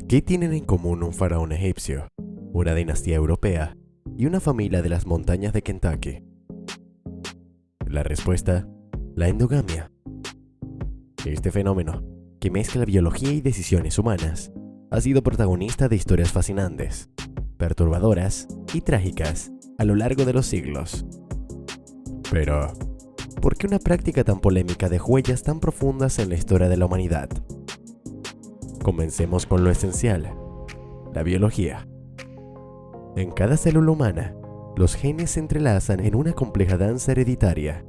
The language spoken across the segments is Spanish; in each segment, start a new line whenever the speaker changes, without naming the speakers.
¿Qué tienen en común un faraón egipcio, una dinastía europea y una familia de las montañas de Kentucky? La respuesta: la endogamia. Este fenómeno, que mezcla biología y decisiones humanas, ha sido protagonista de historias fascinantes, perturbadoras y trágicas a lo largo de los siglos. Pero, ¿por qué una práctica tan polémica dejó huellas tan profundas en la historia de la humanidad? Comencemos con lo esencial: la biología. En cada célula humana, los genes se entrelazan en una compleja danza hereditaria.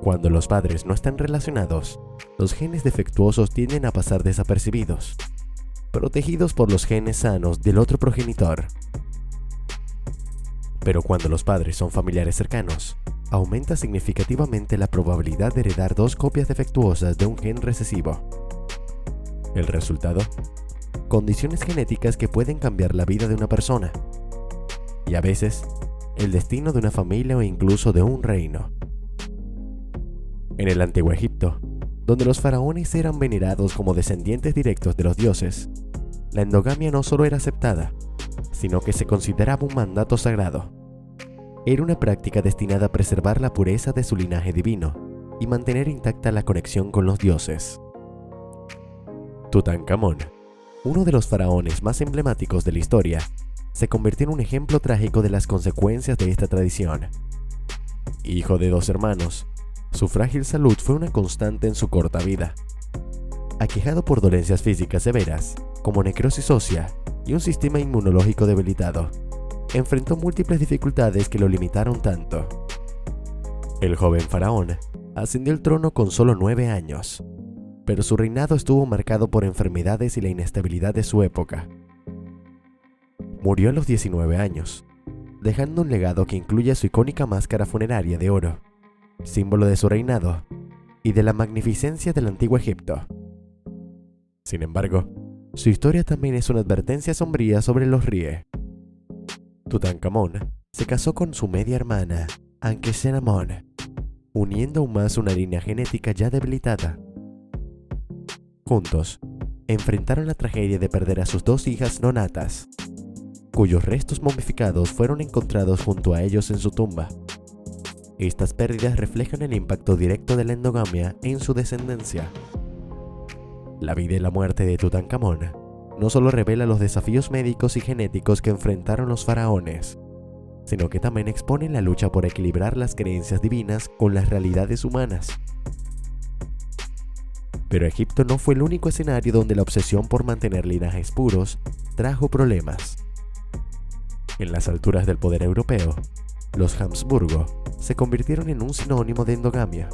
Cuando los padres no están relacionados, los genes defectuosos tienden a pasar desapercibidos, protegidos por los genes sanos del otro progenitor. Pero cuando los padres son familiares cercanos, aumenta significativamente la probabilidad de heredar dos copias defectuosas de un gen recesivo. El resultado: condiciones genéticas que pueden cambiar la vida de una persona, y a veces, el destino de una familia o incluso de un reino. En el Antiguo Egipto, donde los faraones eran venerados como descendientes directos de los dioses, la endogamia no solo era aceptada, sino que se consideraba un mandato sagrado. Era una práctica destinada a preservar la pureza de su linaje divino y mantener intacta la conexión con los dioses. Tutankamón, uno de los faraones más emblemáticos de la historia, se convirtió en un ejemplo trágico de las consecuencias de esta tradición. Hijo de 2 hermanos, su frágil salud fue una constante en su corta vida. Aquejado por dolencias físicas severas, como necrosis ósea y un sistema inmunológico debilitado, enfrentó múltiples dificultades que lo limitaron tanto. El joven faraón ascendió al trono con solo 9 años, pero su reinado estuvo marcado por enfermedades y la inestabilidad de su época. Murió a los 19 años, dejando un legado que incluye su icónica máscara funeraria de oro, símbolo de su reinado y de la magnificencia del Antiguo Egipto. Sin embargo, su historia también es una advertencia sombría sobre los Rie. Tutankamón se casó con su media hermana, Ankhesenamun, uniendo aún más una línea genética ya debilitada. Juntos, enfrentaron la tragedia de perder a sus 2 hijas no natas, cuyos restos momificados fueron encontrados junto a ellos en su tumba. Estas pérdidas reflejan el impacto directo de la endogamia en su descendencia. La vida y la muerte de Tutankamón no solo revela los desafíos médicos y genéticos que enfrentaron los faraones, sino que también expone la lucha por equilibrar las creencias divinas con las realidades humanas. Pero Egipto no fue el único escenario donde la obsesión por mantener linajes puros trajo problemas. En las alturas del poder europeo, los Habsburgo se convirtieron en un sinónimo de endogamia.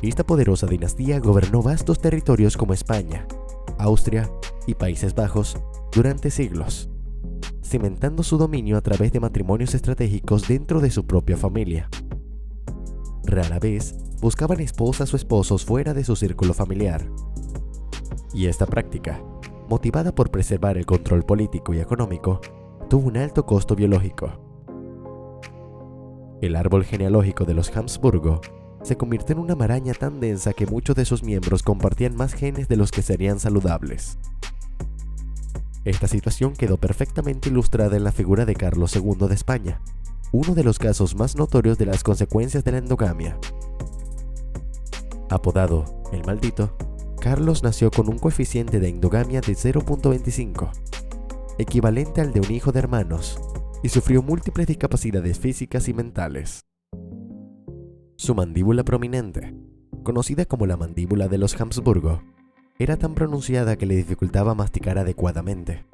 Esta poderosa dinastía gobernó vastos territorios como España, Austria y Países Bajos durante siglos, cimentando su dominio a través de matrimonios estratégicos dentro de su propia familia. Rara vez buscaban esposas o esposos fuera de su círculo familiar. Y esta práctica, motivada por preservar el control político y económico, tuvo un alto costo biológico. El árbol genealógico de los Habsburgo se convirtió en una maraña tan densa que muchos de sus miembros compartían más genes de los que serían saludables. Esta situación quedó perfectamente ilustrada en la figura de Carlos II de España, uno de los casos más notorios de las consecuencias de la endogamia. Apodado el Maldito, Carlos nació con un coeficiente de endogamia de 0.25, equivalente al de un hijo de hermanos, y sufrió múltiples discapacidades físicas y mentales. Su mandíbula prominente, conocida como la mandíbula de los Habsburgo, era tan pronunciada que le dificultaba masticar adecuadamente.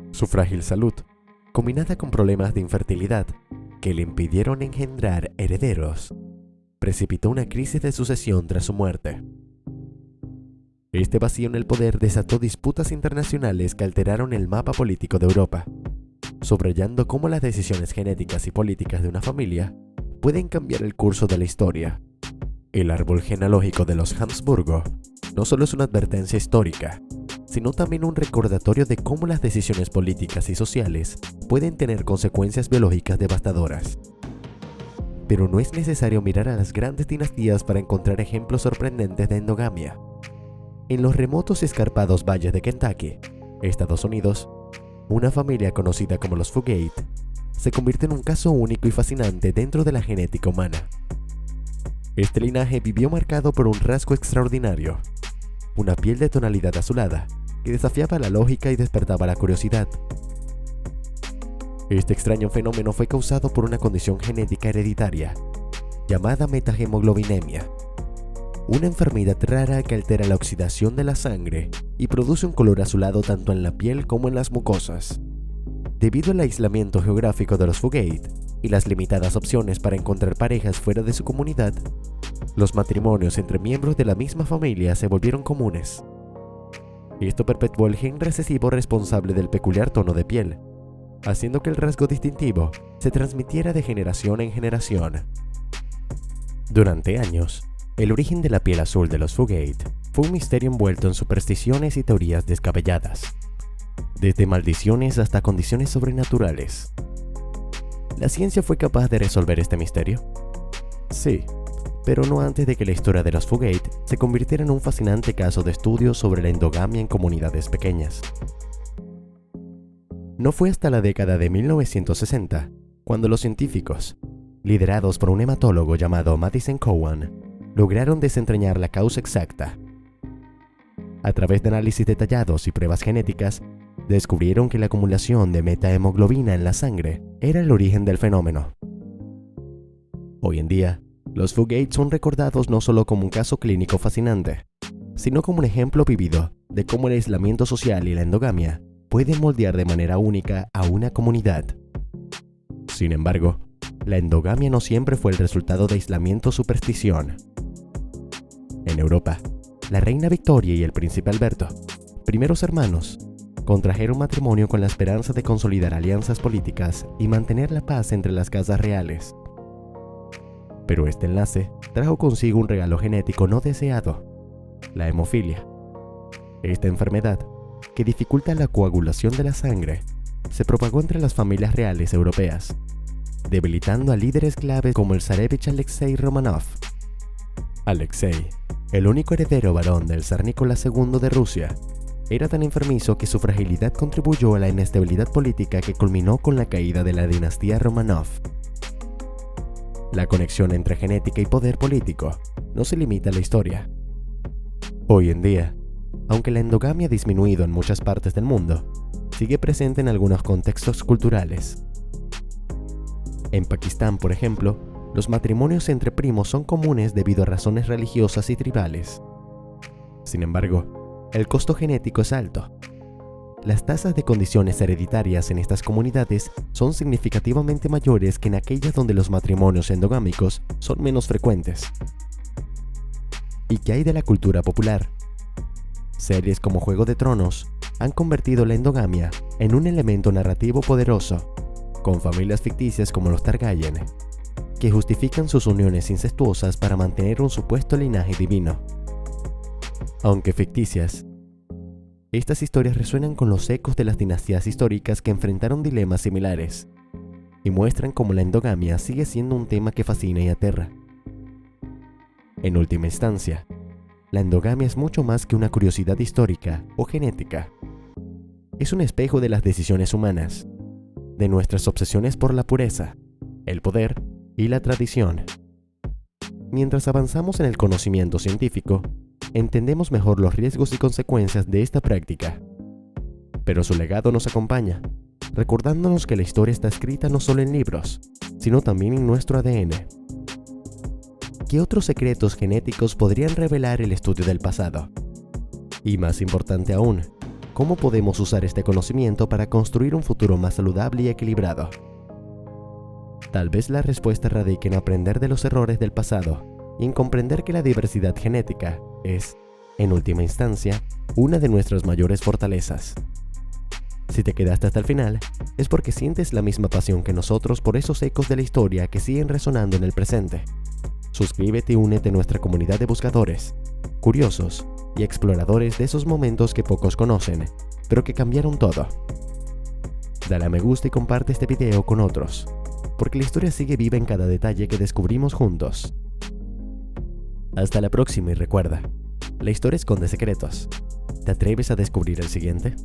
Su frágil salud, combinada con problemas de infertilidad que le impidieron engendrar herederos, precipitó una crisis de sucesión tras su muerte. Este vacío en el poder desató disputas internacionales que alteraron el mapa político de Europa, subrayando cómo las decisiones genéticas y políticas de una familia pueden cambiar el curso de la historia. El árbol genealógico de los Habsburgo no solo es una advertencia histórica, sino también un recordatorio de cómo las decisiones políticas y sociales pueden tener consecuencias biológicas devastadoras. Pero no es necesario mirar a las grandes dinastías para encontrar ejemplos sorprendentes de endogamia. En los remotos y escarpados valles de Kentucky, Estados Unidos, una familia conocida como los Fugate se convierte en un caso único y fascinante dentro de la genética humana. Este linaje vivió marcado por un rasgo extraordinario, una piel de tonalidad azulada que desafiaba la lógica y despertaba la curiosidad. Este extraño fenómeno fue causado por una condición genética hereditaria llamada metahemoglobinemia, una enfermedad rara que altera la oxidación de la sangre y produce un color azulado tanto en la piel como en las mucosas. Debido al aislamiento geográfico de los Fugate y las limitadas opciones para encontrar parejas fuera de su comunidad, los matrimonios entre miembros de la misma familia se volvieron comunes. Esto perpetuó el gen recesivo responsable del peculiar tono de piel, haciendo que el rasgo distintivo se transmitiera de generación en generación. Durante años, el origen de la piel azul de los Fugate fue un misterio envuelto en supersticiones y teorías descabelladas, desde maldiciones hasta condiciones sobrenaturales. ¿La ciencia fue capaz de resolver este misterio? Sí, pero no antes de que la historia de los Fugate se convirtiera en un fascinante caso de estudio sobre la endogamia en comunidades pequeñas. No fue hasta la década de 1960 cuando los científicos, liderados por un hematólogo llamado Madison Cowan, lograron desentrañar la causa exacta. A través de análisis detallados y pruebas genéticas, descubrieron que la acumulación de metahemoglobina en la sangre era el origen del fenómeno. Hoy en día, los Fugate son recordados no solo como un caso clínico fascinante, sino como un ejemplo vivido de cómo el aislamiento social y la endogamia pueden moldear de manera única a una comunidad. Sin embargo, la endogamia no siempre fue el resultado de aislamiento o superstición. En Europa, la reina Victoria y el príncipe Alberto, primeros hermanos, contrajeron matrimonio con la esperanza de consolidar alianzas políticas y mantener la paz entre las casas reales. Pero este enlace trajo consigo un regalo genético no deseado: la hemofilia. Esta enfermedad, que dificulta la coagulación de la sangre, se propagó entre las familias reales europeas, debilitando a líderes claves como el zarevich Alexei Romanov. Alexei, el único heredero varón del zar Nicolás II de Rusia, era tan enfermizo que su fragilidad contribuyó a la inestabilidad política que culminó con la caída de la dinastía Romanov. La conexión entre genética y poder político no se limita a la historia. Hoy en día, aunque la endogamia ha disminuido en muchas partes del mundo, sigue presente en algunos contextos culturales. En Pakistán, por ejemplo, los matrimonios entre primos son comunes debido a razones religiosas y tribales. Sin embargo, el costo genético es alto. Las tasas de condiciones hereditarias en estas comunidades son significativamente mayores que en aquellas donde los matrimonios endogámicos son menos frecuentes. ¿Y qué hay de la cultura popular? Series como Juego de Tronos han convertido la endogamia en un elemento narrativo poderoso, con familias ficticias como los Targaryen, que justifican sus uniones incestuosas para mantener un supuesto linaje divino. Aunque ficticias, estas historias resuenan con los ecos de las dinastías históricas que enfrentaron dilemas similares y muestran cómo la endogamia sigue siendo un tema que fascina y aterra. En última instancia, la endogamia es mucho más que una curiosidad histórica o genética. Es un espejo de las decisiones humanas, de nuestras obsesiones por la pureza, el poder y la tradición. Mientras avanzamos en el conocimiento científico, entendemos mejor los riesgos y consecuencias de esta práctica. Pero su legado nos acompaña, recordándonos que la historia está escrita no solo en libros, sino también en nuestro ADN. ¿Qué otros secretos genéticos podrían revelar el estudio del pasado? Y más importante aún, ¿cómo podemos usar este conocimiento para construir un futuro más saludable y equilibrado? Tal vez la respuesta radique en aprender de los errores del pasado y en comprender que la diversidad genética es, en última instancia, una de nuestras mayores fortalezas. Si te quedaste hasta el final, es porque sientes la misma pasión que nosotros por esos ecos de la historia que siguen resonando en el presente. Suscríbete y únete a nuestra comunidad de buscadores, curiosos y exploradores de esos momentos que pocos conocen, pero que cambiaron todo. Dale a me gusta y comparte este video con otros, porque la historia sigue viva en cada detalle que descubrimos juntos. Hasta la próxima y recuerda, La historia esconde secretos. ¿Te atreves a descubrir el siguiente?